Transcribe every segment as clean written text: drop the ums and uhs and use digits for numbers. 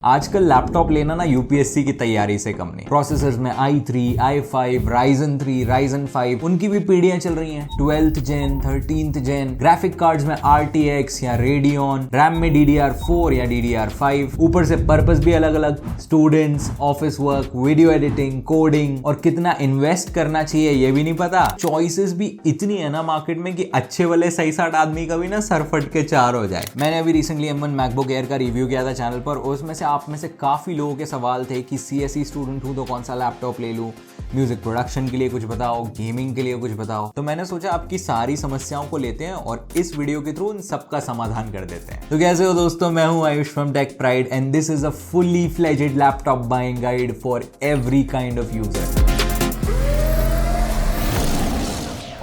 आजकल लैपटॉप लेना ना यूपीएससी की तैयारी से कम नहीं। प्रोसेसर्स में i3, i5, Ryzen 3, Ryzen 5 उनकी भी पीढ़ियां चल रही हैं। 12th जेन, 13th जेन। ग्राफिक कार्ड्स में RTX या Radeon, रैम में DDR4 या DDR5। ऊपर से पर्पस भी अलग अलग, students, office work, video editing, coding, और कितना इन्वेस्ट करना चाहिए ये भी नहीं पता। चॉइसेस भी इतनी है ना मार्केट में कि अच्छे वाले सही साठ आदमी का भी ना सर फट के चार हो जाए। मैंने अभी रिसेंटली M1 MacBook Air का रिव्यू किया था चैनल पर, और उसमें से आप में से काफी लोगों के सवाल थे कि CSE स्टूडेंट हूं तो कौन सा लैपटॉप ले लूं, म्यूजिक प्रोडक्शन के लिए कुछ बताओ, गेमिंग के लिए कुछ बताओ। तो मैंने सोचा आपकी सारी समस्याओं को लेते हैं और इस वीडियो के थ्रू उन सबका समाधान कर देते हैं। तो कैसे हो दोस्तों, मैं हूं Ayush from tech pride and this is a fully fledged laptop buying guide for every kind of user.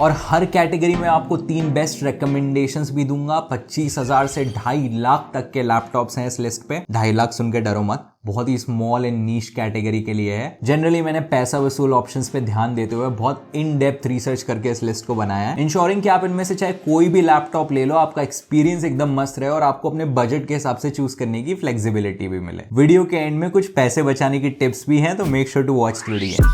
और हर कैटेगरी में आपको 3 बेस्ट रिकमेंडेशंस भी दूंगा। 25,000 से 2.5 लाख तक के लैपटॉप्स हैं इस लिस्ट पे। 2.5 लाख सुन के डरो मत, बहुत ही स्मॉल एंड नीश कैटेगरी के लिए है। जनरली मैंने पैसा वसूल ऑप्शंस पे ध्यान देते हुए बहुत इन डेप्थ रिसर्च करके इस लिस्ट को बनाया है, इंश्योरिंग कि आप इनमें से चाहे कोई भी लैपटॉप ले लो, आपका एक्सपीरियंस एकदम मस्त रहे और आपको अपने बजट के हिसाब से चूज करने की फ्लेक्सिबिलिटी भी मिले। वीडियो के एंड में कुछ पैसे बचाने की टिप्स भी हैं, तो make sure to watch till the end.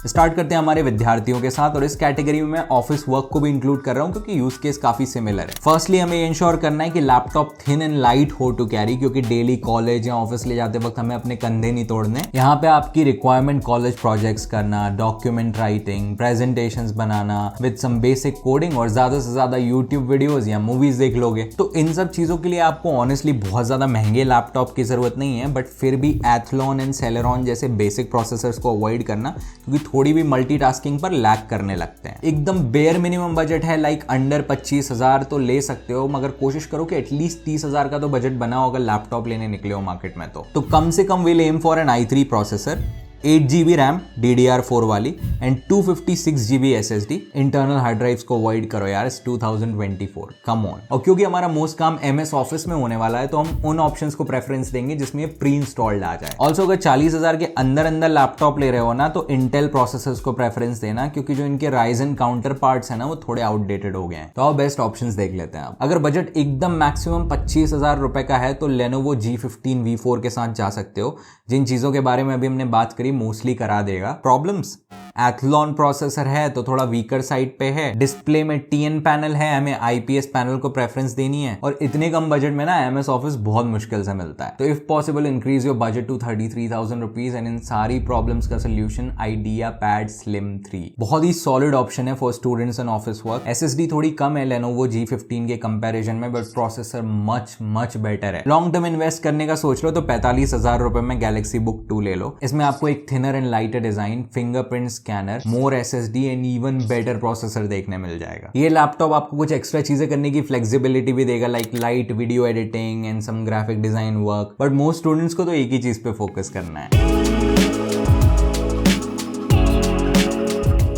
Start करते हैं हमारे विद्यार्थियों के साथ, और इस कैटेगरी में मैं ऑफिस वर्क को भी इंक्लूड कर रहा हूं क्योंकि यूज केस काफी सिमिलर है। फर्स्टली हमें इंश्योर करना है कि लैपटॉप थिन एंड लाइट हो टू कैरी, क्योंकि डेली कॉलेज या ऑफिस ले जाते वक्त हमें अपने कंधे नहीं तोड़ने। यहाँ पे आपकी रिक्वायरमेंट कॉलेज प्रोजेक्ट्स करना, डॉक्यूमेंट राइटिंग, प्रेजेंटेशंस बनाना विद सम बेसिक कोडिंग, और ज्यादा से ज्यादा यूट्यूब वीडियोज या मूवीज देख लोगे। तो इन सब चीजों के लिए आपको ऑनेस्टली बहुत ज्यादा महंगे लैपटॉप की जरूरत नहीं है, बट फिर भी एथलॉन एंड सेलेरॉन जैसे बेसिक प्रोसेसर्स को अवॉइड करना, क्योंकि थोड़ी भी मल्टीटास्किंग पर लैग करने लगते हैं। एकदम बेयर मिनिमम बजट है, लाइक अंडर 25,000 तो ले सकते हो, मगर कोशिश करो कि एटलीस्ट 30,000 का तो बजट बनाओ अगर लैपटॉप लेने निकले हो मार्केट में। तो कम से कम we'll aim for an i3 processor, 8GB RAM DDR4 वाली and 256GB SSD। Internal hard drives को अवॉइड करो यार, 2024 कम ऑन। और क्योंकि हमारा मोस्ट काम MS ऑफिस में होने वाला है, तो हम उन ऑप्शंस को प्रेफरेंस देंगे जिसमें प्री इंस्टॉल्ड आ जाए। ऑल्सो अगर 40,000 के अंदर लैपटॉप ले रहे हो ना, तो इंटेल प्रोसेसर्स को प्रेफरेंस देना, क्योंकि जो इनके Ryzen काउंटर पार्ट्स है ना, वो थोड़े आउटडेटेड हो गए हैं। तो बेस्ट ऑप्शंस देख लेते हैं आप। अगर बजट एकदम मैक्सिमम 25,000 रुपए का है, तो Lenovo G15 V4 के साथ जा सकते हो। जिन चीजों के बारे में अभी हमने बात करी मोस्टली करा देगा। प्रॉब्लम्स, एथलॉन प्रोसेसर है तो थोड़ा वीकर साइड पे है, डिस्प्ले में TN पैनल है, हमें IPS पैनल को प्रेफरेंस देनी है, और इतने कम बजट में ना MS ऑफिस बहुत मुश्किल से मिलता है। तो if possible increase your budget to 33,000 rupees, and इन सारी प्रॉब्लम्स का सोल्यूशन IdeaPad Slim 3 बहुत ही सॉलिड ऑप्शन है for students and office work. SSD थोड़ी कम है Lenovo G15 के कंपैरिजन में, बट प्रोसेसर मच बेटर है। लॉन्ग टर्म इन्वेस्ट करने का सोच लो तो 45,000 रुपए में Galaxy Book 2 ले लो। इसमें आपको एक thinner and lighter design, fingerprint scanner, more SSD and even better processor देखने मिल जाएगा। ये लैपटॉप आपको कुछ एक्स्ट्रा चीजें करने की फ्लेक्सिबिलिटी भी देगा, like light video editing and some graphic design work, but most students को तो एक ही चीज पे फोकस करना है।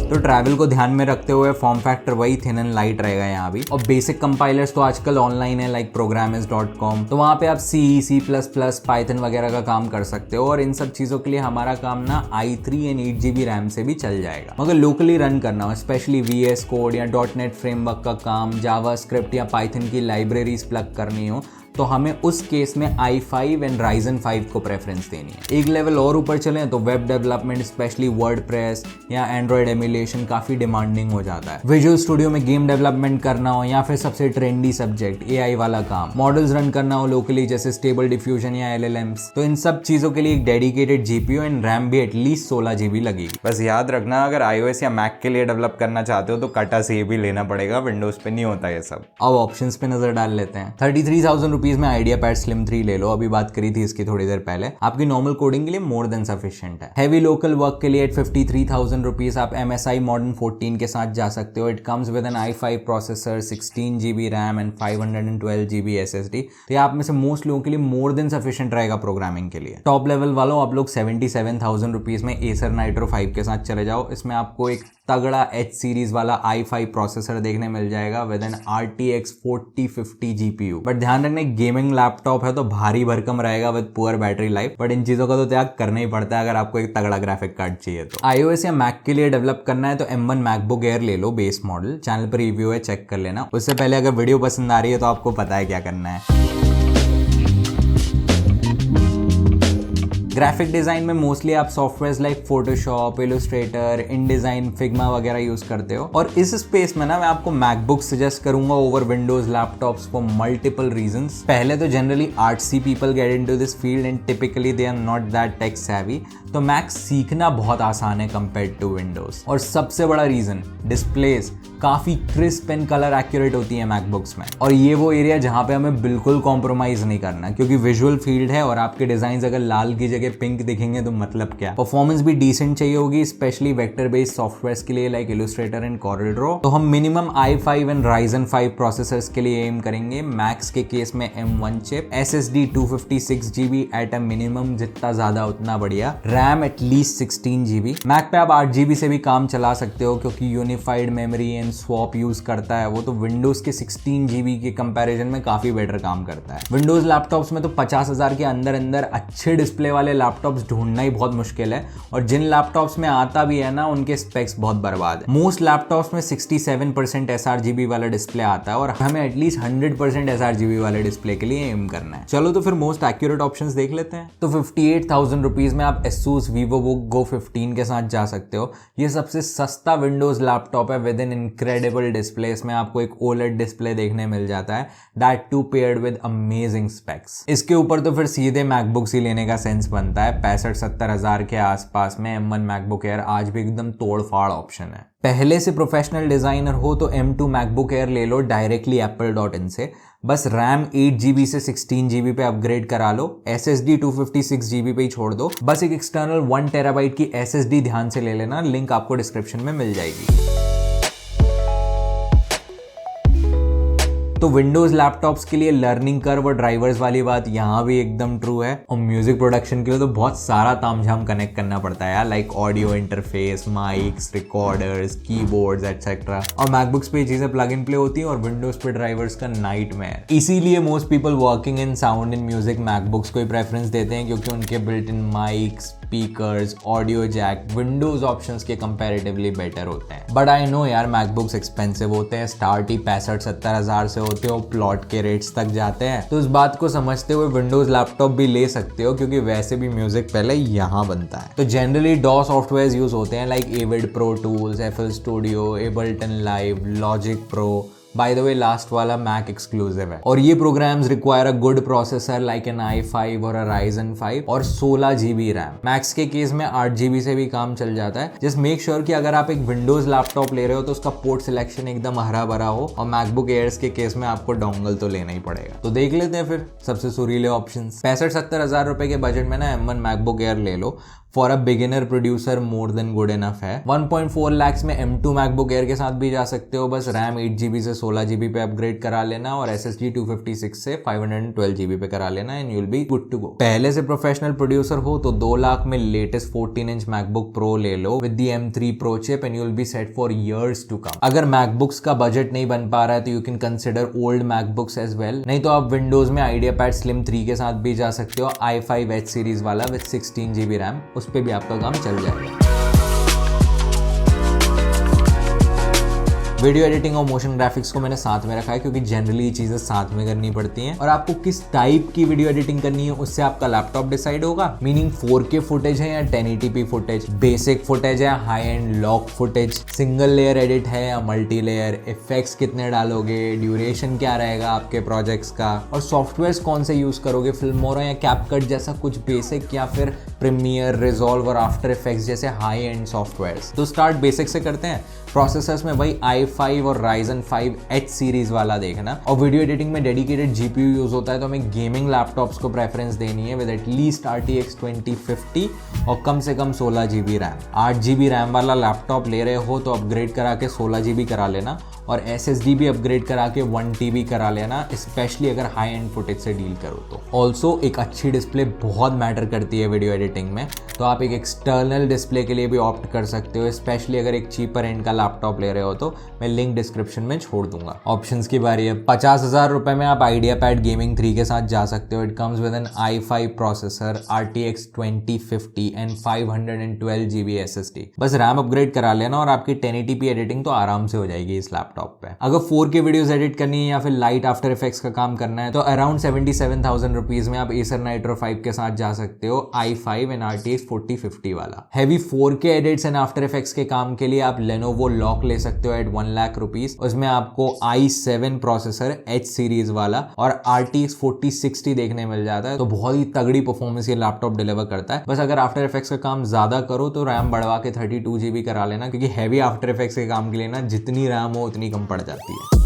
तो ट्रैवल को ध्यान में रखते हुए फॉर्म फैक्टर वही थिन एंड लाइट रहेगा यहाँ भी। और बेसिक कंपाइलर्स तो आजकल ऑनलाइन है, लाइक programmers.com, तो वहाँ पे आप C, C++, पाइथन वगैरह का काम कर सकते हो। और इन सब चीजों के लिए हमारा काम ना i3 एंड 8GB रैम से भी चल जाएगा। मगर लोकली रन करना हो, स्पेशली VS कोड या .NET फ्रेमवर्क का काम, जावास्क्रिप्ट या पाइथन की लाइब्रेरीज प्लग करनी हो, तो हमें उस केस में i5 एंड Ryzen 5 को प्रेफरेंस देनी है। एक लेवल और ऊपर चलें तो वेब डेवलपमेंट, स्पेशली वर्डप्रेस या एंड्रॉइड एमुलेशन काफी डिमांडिंग हो जाता है। विजुअल स्टूडियो में गेम डेवलपमेंट करना हो, या फिर सबसे ट्रेंडी सब्जेक्ट AI वाला काम, मॉडल्स रन करना हो लोकली जैसे स्टेबल डिफ्यूजन या LLMs, तो इन सब चीजों के लिए एक डेडिकेटेड GPU एंड रैम भी एटलीस्ट 16GB लगेगी। बस याद रखना, अगर iOS या Mac के लिए डेवलप करना चाहते हो तो कटा से ये भी लेना पड़ेगा, विंडोज पे नहीं होता ये सब। अब ऑप्शंस पे नजर डाल लेते हैं। 33,000 रुपीज में IdeaPad Slim 3 ले लो, अभी बात करी थी इसकी थोड़ी देर पहले। आपकी नॉर्मल कोडिंग के लिए मोर देन सफिशिएंट है। हैवी लोकल वर्क के लिए 53,000 रुपीज आप MSI Modern 14 के साथ जा सकते हो। It comes with an i5 processor, 16GB RAM and 512GB SSD। तो ये आप में से मोस्ट लोगों के लिए मोर देन सफिशिएंट रहेगा प्रोग्रामिंग के लिए। टॉप लेवल वालों आप लोग 77,000 रुपीज में Acer Nitro 5 के साथ चले जाओ। इसमें आपको एक तगड़ा H सीरीज वाला i5 प्रोसेसर देखने मिल जाएगा with an RTX 4050 GPU। But ध्यान रखना गेमिंग लैपटॉप है तो भारी भरकम रहेगा with poor battery life, but इन चीजों का तो त्याग करना ही पड़ता है अगर आपको एक तगड़ा ग्राफिक कार्ड चाहिए तो। iOS या मैक के लिए डेवलप करना है तो M1 MacBook Air ले लो बेस मॉडल, चैनल पर रिव्यू है चेक कर लेना। उससे पहले अगर वीडियो पसंद आ रही है तो आपको पता है क्या करना है। ग्राफिक डिज़ाइन में मोस्टली आप softwares like Photoshop, Illustrator, InDesign, Figma वगैरह यूज़ करते हो, और इस स्पेस में ना मैं आपको मैकबुक सजेस्ट करूंगा over Windows laptops for multiple reasons. पहले तो generally artsy people get into this field and typically they are not that tech savvy, तो मैक सीखना बहुत आसान है कंपेयर्ड टू विंडोज। और सबसे बड़ा रीजन डिस्प्लेज काफ़ी क्रिस्प एंड कलर एक्यूरेट होती है मैकबुक्स में, और ये वो एरिया जहाँ पे हमें बिल्कुल कॉम्प्रोमाइज़ नहीं करना क्योंकि विजुअल फील्ड है और आपके डिज़ाइंस अगर लाल की जगह पिंक दिखेंगे तो मतलब क्या। परफॉर्मेंस भी डिसेंट चाहिए होगी स्पेशली वेक्टर बेस्ड सॉफ्टवेयर्स के लिए like illustrator and Corel draw. तो हम minimum i5 and Ryzen 5 processors के लिए एम करेंगे। मैक्स के केस में M1 chip, SSD 256 GB at a minimum, जितना ज्यादा उतना बढ़िया, रैम एटलीस्ट 16 GB। मैक पे आप 8 GB से भी काम चला सकते हो क्योंकि unified memory and swap use करता है वो, तो विंडोज के 16 GB के कंपैरिजन में काफी बेटर काम करता है। विंडोज लैपटॉप्स में तो 50,000 के अंदर अंदर अच्छे डिस्प्ले वाले लैपटॉप्स ढूंढना ही बहुत मुश्किल है, और जिन लैपटॉप्स में आता भी है ना उनके स्पेक्स बहुत बर्बाद है। मोस्ट लैपटॉप्स में 67% sRGB वाला डिस्प्ले आता है और हमें एटलीस्ट 100% sRGB वाले डिस्प्ले के लिए एम करना है। चलो तो फिर मोस्ट एक्यूरेट ऑप्शंस देख लेते हैं। तो 58,000 रुपीज में आप ASUS VivoBook Go 15 के साथ जा सकते हो। ये सबसे सस्ता विंडोज लैपटॉप है विद इन इनक्रेडिबल डिस्प्ले। इसमें आपको एक OLED डिस्प्ले देखने मिल जाता है, that too paired with amazing specs. इसके ऊपर तो फिर सीधे मैकबुक्स ही लेने का सेंस बनता है। 65-70 हजार के आसपास में M1 MacBook Air आज भी एकदम तोड़फाड़ ऑप्शन है। पहले से प्रोफेशनल डिजाइनर हो तो M2 MacBook Air ले लो डायरेक्टली apple.in से। बस रैम 8 GB से 16 GB पे अपग्रेड करा लो, SSD 256 GB पे ही छोड़ दो। बस एक एक्सटर्नल 1 TB की SSD ध्यान से ले लेना, लिंक आपको डिस्क्रिप्शन में मिल जाएगी। तो विंडोज लैपटॉप्स के लिए लर्निंग कर्व और ड्राइवर्स वाली बात यहाँ भी एकदम ट्रू है, और म्यूजिक प्रोडक्शन के लिए तो बहुत सारा तामझाम कनेक्ट करना पड़ता है like audio interface, mics, recorders, keyboards etcetera. और मैकबुक्स पे ये चीजें प्लग इन प्ले होती हैं और विंडोज पे ड्राइवर्स का नाइटमेयर। इसीलिए most people working in sound in music MacBooks को ही प्रेफरेंस देते हैं क्योंकि उनके built in mics, speakers, audio jack Windows options के कंपैरेटिवली बेटर होते हैं। बट आई नो यार मैकबुक्स एक्सपेंसिव होते हैं, स्टार्ट ही 65-70 हजार से होते हो, प्लॉट के रेट्स तक जाते हैं। तो इस बात को समझते हुए विंडोज लैपटॉप भी ले सकते हो क्योंकि वैसे भी म्यूजिक पहले यहाँ बनता है। तो जनरली DAW सॉफ्टवेयर यूज होते हैं like Avid Pro Tools, FL Studio, Ableton Live, Logic Pro। By the way last वाला मैक एक्सक्लूसिव है, और ये programs require a good processor like an i5 और Ryzen 5 और 16 GB रैम। मैक्स के case में 8 GB से भी काम चल जाता है। जस्ट मेक श्योर कि अगर आप एक विंडोज लैपटॉप ले रहे हो तो उसका पोर्ट सिलेक्शन एकदम हरा भरा हो, और मैकबुक एयर्स के केस में आपको डोंगल तो लेना ही पड़ेगा। तो देख लेते हैं फिर सबसे सुरीले ऑप्शन। 65-70 हजार रुपए के बजट में ना M1 MacBook Air ले लो, for a beginner producer more than good enough है। 1.4 लाख में M2 MacBook Air के साथ भी जा सकते हो, बस रैम 8 GB से 16 GB पे अपग्रेड करा लेना और SSD 256 से 512 GB पे करा लेना and you'll be good to go. पहले से प्रोफेशनल प्रोड्यूसर हो तो 2 लाख में लेटेस्ट 14 इंच MacBook Pro ले लो with the M3 Pro chip and you'll be set for years to come. अगर मैकबुक्स का बजट नहीं बन पा रहा है तो you can consider old MacBooks as well, नहीं तो आप विंडोज में IdeaPad Slim 3 के साथ भी जा सकते हो, i5 H सीरीज वाला विद 16 GB रैम, उस पर भी आपका काम चल जाएगा। वीडियो एडिटिंग और मोशन ग्राफिक्स को मैंने साथ में रखा है क्योंकि जनरली ये चीजें साथ में करनी पड़ती हैं, और आपको किस टाइप की वीडियो एडिटिंग करनी है उससे आपका लैपटॉप डिसाइड होगा। मीनिंग 4K फुटेज है या 1080p फुटेज, बेसिक फुटेज है, high and lock footage, single layer edit है या मल्टी लेयर, इफेक्ट्स कितने डालोगे, ड्यूरेशन क्या रहेगा आपके प्रोजेक्ट्स का, और सॉफ्टवेयर कौन से यूज करोगे, फिल्मोरा या कैपकट जैसा कुछ बेसिक, या फिर प्रीमियर, रिजॉल्व और आफ्टर इफेक्ट्स जैसे हाई एंड सॉफ्टवेयर। तो स्टार्ट बेसिक से करते हैं। प्रोसेसर्स में भाई i5 और Ryzen 5 H सीरीज वाला देखना, और वीडियो एडिटिंग में डेडिकेटेड GPU यूज होता है तो हमें गेमिंग लैपटॉप्स को प्रेफरेंस देनी है विद एटलीस्ट RTX 2050 और कम से कम 16 GB रैम। 8 GB रैम वाला लैपटॉप ले रहे हो तो अपग्रेड करा के 16 GB करा लेना, और SSD भी अपग्रेड करा के 1 TB करा लेना, स्पेशली अगर हाई एंड फुटेज से डील करो तो। ऑल्सो एक अच्छी डिस्प्ले बहुत मैटर करती है वीडियो एडिटिंग एडिटिंग में, तो आप एक एक्सटर्नल डिस्प्ले के लिए भी ऑप्ट कर सकते हो, स्पेशली अगर एक चीपर एंड का लैपटॉप ले रहे हो तो मैं लिंक डिस्क्रिप्शन में छोड़ दूंगा। ऑप्शंस की बारी है। 50,000 रुपए में आप आइडियापैड गेमिंग 3 के साथ जा सकते हो। It comes with an i5 processor, RTX 2050 and 512 GB SSD। बस रैम अपग्रेड करा लेना और आपकी 1080p एडिटिंग तो आराम से हो जाएगी इस लैपटॉप पे। अगर 4K वीडियोस एडिट करनी है या फिर लाइट आफ्टर इफेक्ट्स का काम करना है तो अराउंड 77,000 रुपीज में आप Acer Nitro 5 के साथ जा सकते हो, i5 एंड RTX 4050 वाला। Heavy 4K edits and after effects के काम के लिए आप Lenovo Lock ले सकते हो एट 1 लाख रुपीज। उसमें आपको i7 प्रोसेसर H सीरीज वाला और RTX 4060 देखने मिल जाता है, तो बहुत ही तगड़ी परफॉर्मेंस ये लैपटॉप डिलीवर करता है। बस अगर आफ्टर इफेक्ट्स का काम ज्यादा करो तो रैम बढ़वा के 32 GB करा लेना, क्योंकि हैवी आफ्टर इफेक्ट्स के काम के लिए ना जितनी रैम हो उतनी कम पड़ जाती है।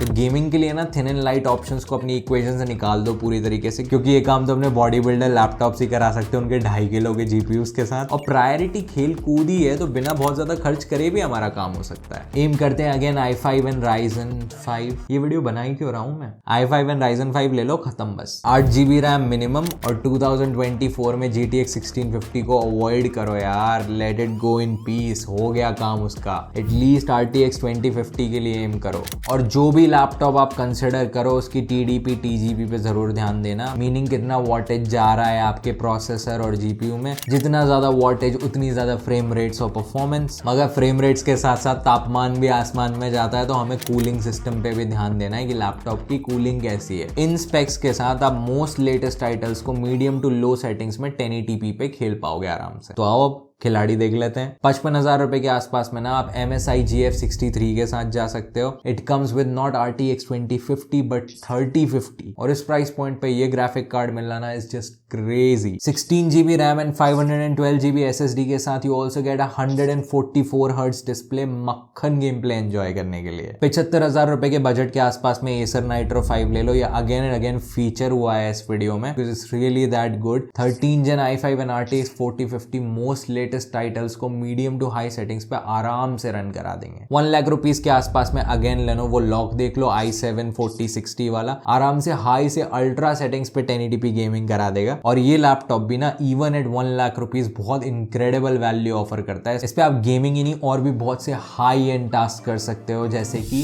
गेमिंग के लिए ना थिन एंड लाइट ऑप्शंस को अपनी इक्वेशन से निकाल दो पूरी तरीके से, क्योंकि ये काम तो अपने बॉडी बिल्डर लैपटॉप से करा सकते हैं उनके 2.5 किलो के GPUs के साथ। और प्रायोरिटी खेल कूद ही है, तो बिना बहुत ज्यादा खर्च करे भी हमारा काम हो सकता है। एम करते हैं अगेन i5 एंड Ryzen 5। ये वीडियो बनाई क्यों रहा हूं मैं? i5 एंड Ryzen 5 ले लो, खत्म बस। 8 GB रैम मिनिमम और 2024 में GTX 1650 को अवॉइड करो यार, let it go in peace, हो गया काम उसका। एटलीस्ट RTX 2050 के लिए एम करो। और जो भी लैपटॉप आप कंसिडर करो उसकी TDP TGP पे जरूर ध्यान देना, मीनिंग कितना वॉटेज जा रहा है आपके प्रोसेसर और GPU में। जितना ज्यादा वॉटेज उतनी ज्यादा फ्रेम रेट्स और परफॉर्मेंस। मगर फ्रेम रेट्स के साथ साथ तापमान भी आसमान में जाता है, तो हमें कूलिंग सिस्टम पे भी ध्यान देना है कि लैपटॉप की कूलिंग कैसी है। इन स्पेक्स के साथ आप मोस्ट लेटेस्ट टाइटल्स को मीडियम टू लो सेटिंग्स में 1080p पे खेल पाओगे आराम से। तो आओ अब खिलाड़ी देख लेते हैं। 55,000 रुपए के आसपास में ना आप MSI GF63 के साथ जा सकते हो। It comes with not RTX 2050 but 3050, और इस प्राइस पॉइंट पे ये ग्राफिक कार्ड मिलना ना is just crazy. 16 GB RAM and 512 GB SSD के साथ you also get 144 Hz display, मक्खन गेम प्ले एंजॉय करने के लिए। 75,000 रुपए के बजट के आसपास में Acer Nitro 5 ले लो, या अगेन एंड अगेन फीचर हुआ है इस वीडियो में, because it's really that good. 13 Gen i5 and RTX 4050 most latest titles को मीडियम टू हाई सेटिंग्स पे आराम से रन करा देंगे। 1 लाख रुपीस के आसपास में अगेन Lenovo Lock देख लो, i7 4060 वाला आराम से हाई से अल्ट्रा सेटिंग्स पे 1080p गेमिंग करा देगा। और ये लैपटॉप भी ना इवन एट 1 लाख रुपीस बहुत इनक्रेडिबल वैल्यू ऑफर करता है। इस पे आप गेमिंग ही नहीं और भी बहुत से हाई एंड टास्क कर सकते हो, जैसे कि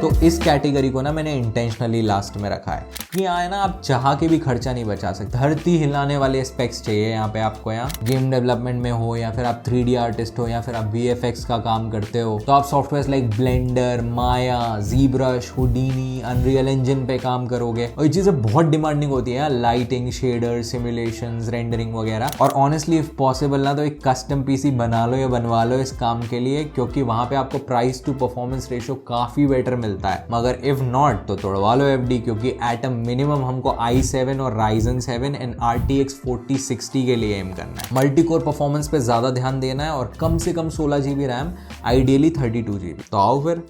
तो इस कैटेगरी को ना मैंने इंटेंशनली लास्ट में रखा है कि यहाँ है ना आप चाह के भी खर्चा नहीं बचा सकते। धरती हिलाने वाले स्पेक्स चाहिए यहाँ पे आपको। यहाँ गेम डेवलपमेंट में हो या फिर आप 3D आर्टिस्ट हो या फिर आप VFX का काम करते हो, तो आप सॉफ्टवेयर लाइक ब्लेंडर, माया, ZBrush, हुडीनी, अनरियल इंजन पे काम करोगे। और ये चीजें बहुत डिमांडिंग होती है, लाइटिंग, शेडर, सिमुलेशंस, रेंडरिंग वगैरह। और ऑनेस्टली इफ पॉसिबल ना तो एक कस्टम PC बना लो या बनवा लो इस काम के लिए, क्योंकि वहां पे आपको प्राइस टू परफॉर्मेंस रेशियो काफी बेटर मिलता है। मगर इफ नॉट तो तोड़वा लो FD, क्योंकि एट अ मिनिमम हमको i7 और Ryzen 7 एंड RTX 4060 के लिए एम करना है। मल्टी कोर परफॉर्मेंस पे ज्यादा ध्यान देना है और कम से कम 16 GB रैम, आइडियली 32 GB। तो आओ फिर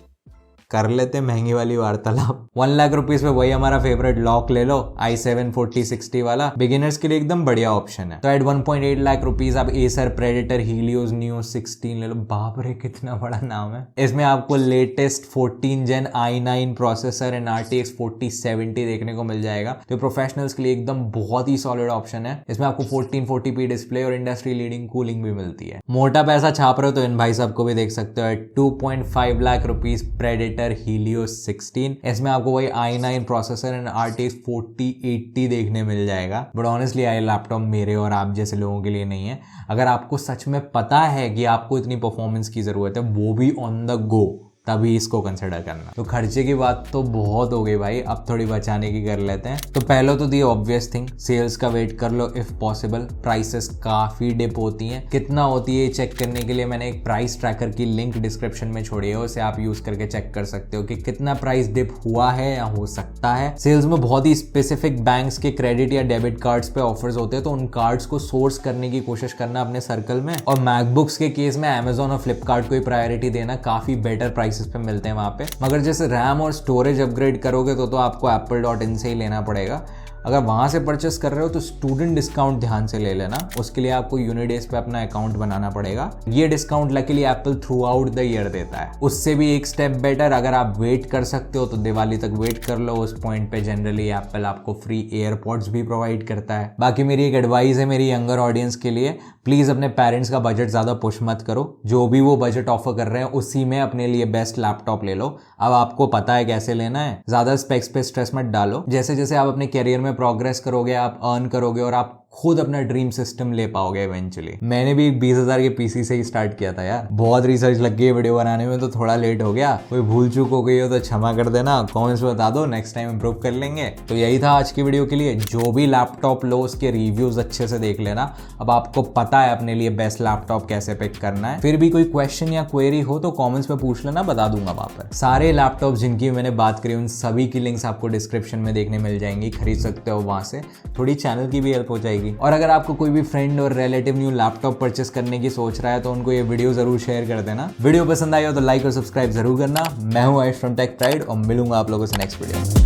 कर लेते हैं महंगी वाली वार्तालाप। 1 लाख रुपीस में वही हमारा फेवरेट लॉक ले लो, i7 4060 वाला, बिगिनर्स के लिए एकदम बढ़िया ऑप्शन है। तो एट 1.8 लाख रुपीस आप Acer Predator Helios Neo 16 ले लो। बाप रे कितना बड़ा नाम है। इसमें आपको latest 14 Gen i9 processor and RTX 4070 देखने को मिल जाएगा, तो प्रोफेशनल्स के लिए एकदम बहुत ही सॉलिड ऑप्शन है। इसमें आपको 1440p डिस्प्ले और इंडस्ट्री लीडिंग कूलिंग भी मिलती है। मोटा पैसा छाप रहे हो तो इन भाई साहब को भी देख सकते हो। 2.5 लाख रुपीस Predator Helios 16, इसमें आपको वही i9 प्रोसेसर एंड RTX 4080 देखने मिल जाएगा। बट ऑनेस्टली ये लैपटॉप मेरे और आप जैसे लोगों के लिए नहीं है। अगर आपको सच में पता है कि आपको इतनी परफॉर्मेंस की जरूरत है, वो भी ऑन द गो, तभी इसको कंसिडर करना। तो खर्चे की बात तो बहुत हो गई भाई, अब थोड़ी बचाने की कर लेते हैं। तो पहले तो दी ऑब्वियस थिंग, सेल्स का वेट कर लो इफ पॉसिबल। प्राइसेस काफी डिप होती हैं, कितना होती है चेक करने के लिए मैंने एक प्राइस ट्रैकर की लिंक डिस्क्रिप्शन में छोड़ी है, उसे आप यूज करके चेक कर सकते हो कि कितना प्राइस डिप हुआ है या हो सकता है। सेल्स में बहुत ही स्पेसिफिक बैंक्स के क्रेडिट या डेबिट कार्ड्स पे ऑफर्स होते हैं, तो उन कार्ड्स को सोर्स करने की कोशिश करना अपने सर्कल में। और मैकबुक्स के केस में Amazon और फ्लिपकार्ट को ही प्रायोरिटी देना, काफी बेटर प्राइसेस पे मिलते हैं वहां पे। मगर जैसे रैम और स्टोरेज अपग्रेड करोगे तो आपको apple.in से ही लेना पड़ेगा। अगर वहां से परचेस कर रहे हो तो स्टूडेंट डिस्काउंट ध्यान से ले लेना, उसके लिए आपको यूनिडेज पे अपना अकाउंट बनाना पड़ेगा। ये discount luckily Apple through out the year देता है। उससे भी एक स्टेप बेटर, अगर आप वेट कर सकते हो तो दिवाली तक वेट कर लो। उस पॉइंट पे जनरली एप्पल आपको फ्री एयरपॉड्स भी प्रोवाइड करता है। बाकी मेरी एक एडवाइस है मेरी यंगर ऑडियंस के लिए, प्लीज अपने पेरेंट्स का बजट ज्यादा पुश मत करो। जो भी वो बजट ऑफर कर रहे हैं उसी में अपने लिए बेस्ट लैपटॉप ले लो। अब आपको पता है कैसे लेना है, ज्यादा स्पेक्स पे स्ट्रेस मत डालो। जैसे जैसे आप अपने करियर में प्रोग्रेस करोगे, आप अर्न करोगे और आप खुद अपना ड्रीम सिस्टम ले पाओगे इवेंचुअली। मैंने भी 20,000 के पीसी से ही स्टार्ट किया था यार। बहुत रिसर्च लग गई वीडियो बनाने में, तो थोड़ा लेट हो गया। कोई भूल चूक हो गई हो तो क्षमा कर देना, कमेंट्स में बता दो, नेक्स्ट टाइम इंप्रूव कर लेंगे। तो यही था आज की वीडियो के लिए। जो भी लैपटॉप लो उसके रिव्यूज अच्छे से देख लेना। अब आपको पता है अपने लिए बेस्ट लैपटॉप कैसे पिक करना है। फिर भी कोई क्वेश्चन या क्वेरी हो तो कॉमेंट्स में पूछ लेना, बता दूंगा वहां पर। सारे लैपटॉप जिनकी मैंने बात करी उन सभी की लिंक्स आपको डिस्क्रिप्शन में देखने मिल जाएंगी, खरीद सकते हो वहां से। थोड़ी चैनल की भी हेल्प हो जाएगी। और अगर आपको कोई भी फ्रेंड और रिलेटिव न्यू लैपटॉप परचेस करने की सोच रहा है तो उनको ये वीडियो जरूर शेयर कर देना। वीडियो पसंद आई हो तो लाइक और सब्सक्राइब जरूर करना। मैं हूं आयुष फ्रॉम टेक प्राइड और मिलूंगा आप लोगों से नेक्स्ट वीडियो में।